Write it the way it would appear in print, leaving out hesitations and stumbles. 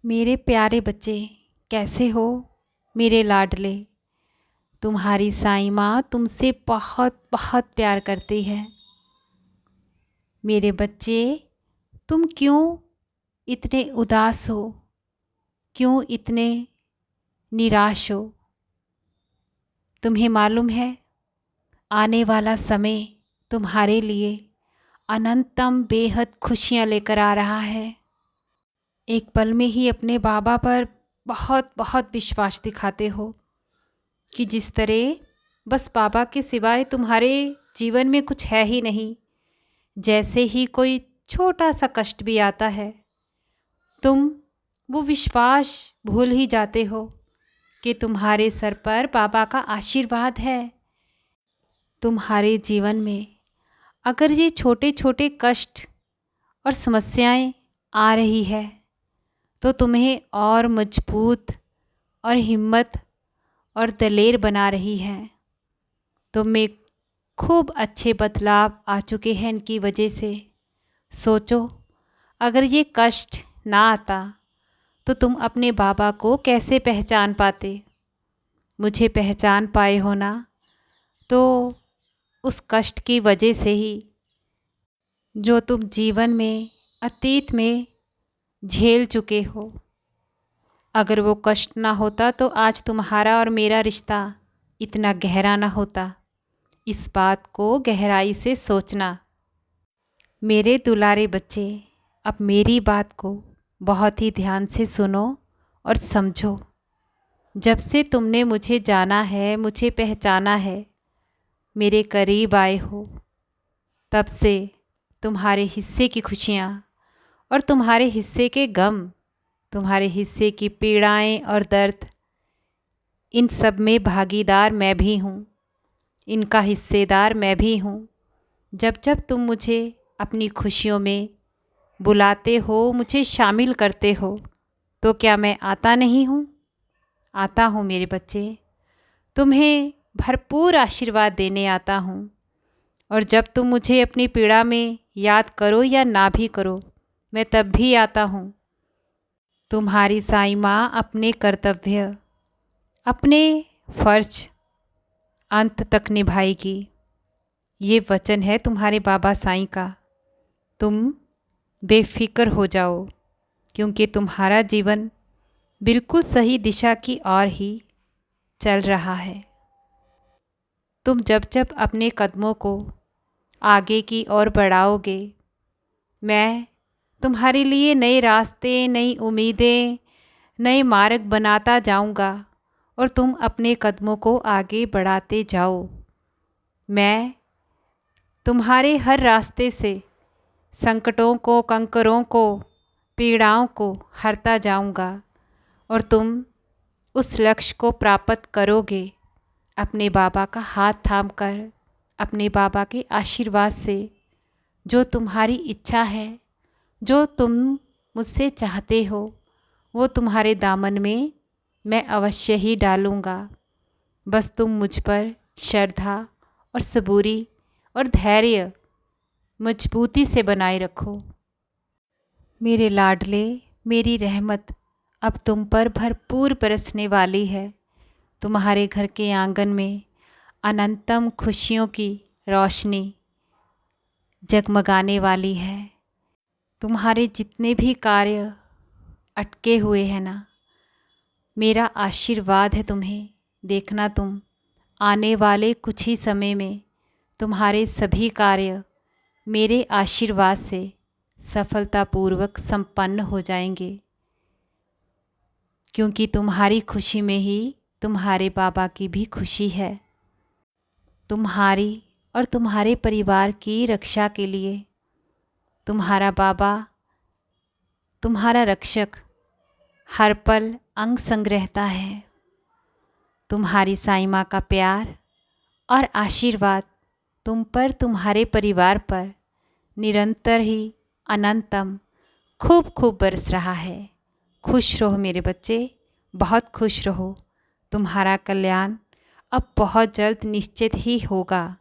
मेरे प्यारे बच्चे, कैसे हो मेरे लाडले। तुम्हारी साईं माँ तुमसे बहुत बहुत प्यार करती है। मेरे बच्चे, तुम क्यों इतने उदास हो, क्यों इतने निराश हो। तुम्हें मालूम है, आने वाला समय तुम्हारे लिए अनंतम बेहद खुशियाँ लेकर आ रहा है। एक पल में ही अपने बाबा पर बहुत बहुत विश्वास दिखाते हो कि जिस तरह बस बाबा के सिवाय तुम्हारे जीवन में कुछ है ही नहीं। जैसे ही कोई छोटा सा कष्ट भी आता है, तुम वो विश्वास भूल ही जाते हो कि तुम्हारे सर पर बाबा का आशीर्वाद है। तुम्हारे जीवन में अगर ये छोटे छोटे कष्ट और समस्याएं आ रही है, तो तुम्हें और मजबूत और हिम्मत और दलेर बना रही है। तुम में खूब अच्छे बदलाव आ चुके हैं इनकी वजह से। सोचो, अगर ये कष्ट ना आता तो तुम अपने बाबा को कैसे पहचान पाते। मुझे पहचान पाए हो ना, तो उस कष्ट की वजह से ही जो तुम जीवन में अतीत में झेल चुके हो। अगर वो कष्ट ना होता तो आज तुम्हारा और मेरा रिश्ता इतना गहरा ना होता। इस बात को गहराई से सोचना। मेरे दुलारे बच्चे, अब मेरी बात को बहुत ही ध्यान से सुनो और समझो। जब से तुमने मुझे जाना है, मुझे पहचाना है, मेरे करीब आए हो, तब से तुम्हारे हिस्से की खुशियाँ और तुम्हारे हिस्से के गम, तुम्हारे हिस्से की पीड़ाएं और दर्द, इन सब में भागीदार मैं भी हूँ, इनका हिस्सेदार मैं भी हूँ। जब जब तुम मुझे अपनी खुशियों में बुलाते हो, मुझे शामिल करते हो, तो क्या मैं आता नहीं हूँ? आता हूँ मेरे बच्चे। तुम्हें भरपूर आशीर्वाद देने आता हूँ। और जब तुम मुझे अपनी पीड़ा में याद करो या ना भी करो, मैं तब भी आता हूँ। तुम्हारी साईं माँ अपने कर्तव्य, अपने फर्ज अंत तक निभाएगी। ये वचन है तुम्हारे बाबा साईं का। तुम बेफिक्र हो जाओ, क्योंकि तुम्हारा जीवन बिल्कुल सही दिशा की ओर ही चल रहा है। तुम जब जब अपने कदमों को आगे की ओर बढ़ाओगे, मैं तुम्हारे लिए नए रास्ते, नई उम्मीदें, नए मार्ग बनाता जाऊंगा और तुम अपने कदमों को आगे बढ़ाते जाओ। मैं तुम्हारे हर रास्ते से संकटों को, कंकरों को, पीड़ाओं को हरता जाऊंगा और तुम उस लक्ष्य को प्राप्त करोगे अपने बाबा का हाथ थामकर, अपने बाबा के आशीर्वाद से। जो तुम्हारी इच्छा है, जो तुम मुझसे चाहते हो, वो तुम्हारे दामन में मैं अवश्य ही डालूँगा। बस तुम मुझ पर श्रद्धा और सबूरी और धैर्य मजबूती से बनाए रखो। मेरे लाडले, मेरी रहमत अब तुम पर भरपूर बरसने वाली है। तुम्हारे घर के आंगन में अनंतम खुशियों की रोशनी जगमगाने वाली है। तुम्हारे जितने भी कार्य अटके हुए हैं ना, मेरा आशीर्वाद है तुम्हें। देखना, तुम आने वाले कुछ ही समय में तुम्हारे सभी कार्य मेरे आशीर्वाद से सफलतापूर्वक संपन्न हो जाएंगे, क्योंकि तुम्हारी खुशी में ही तुम्हारे बाबा की भी खुशी है। तुम्हारी और तुम्हारे परिवार की रक्षा के लिए तुम्हारा बाबा, तुम्हारा रक्षक, हर पल अंग संग रहता है। तुम्हारी साईं माँ का प्यार और आशीर्वाद तुम पर, तुम्हारे परिवार पर निरंतर ही अनंतम खूब खूब बरस रहा है। खुश रहो मेरे बच्चे, बहुत खुश रहो। तुम्हारा कल्याण अब बहुत जल्द निश्चित ही होगा।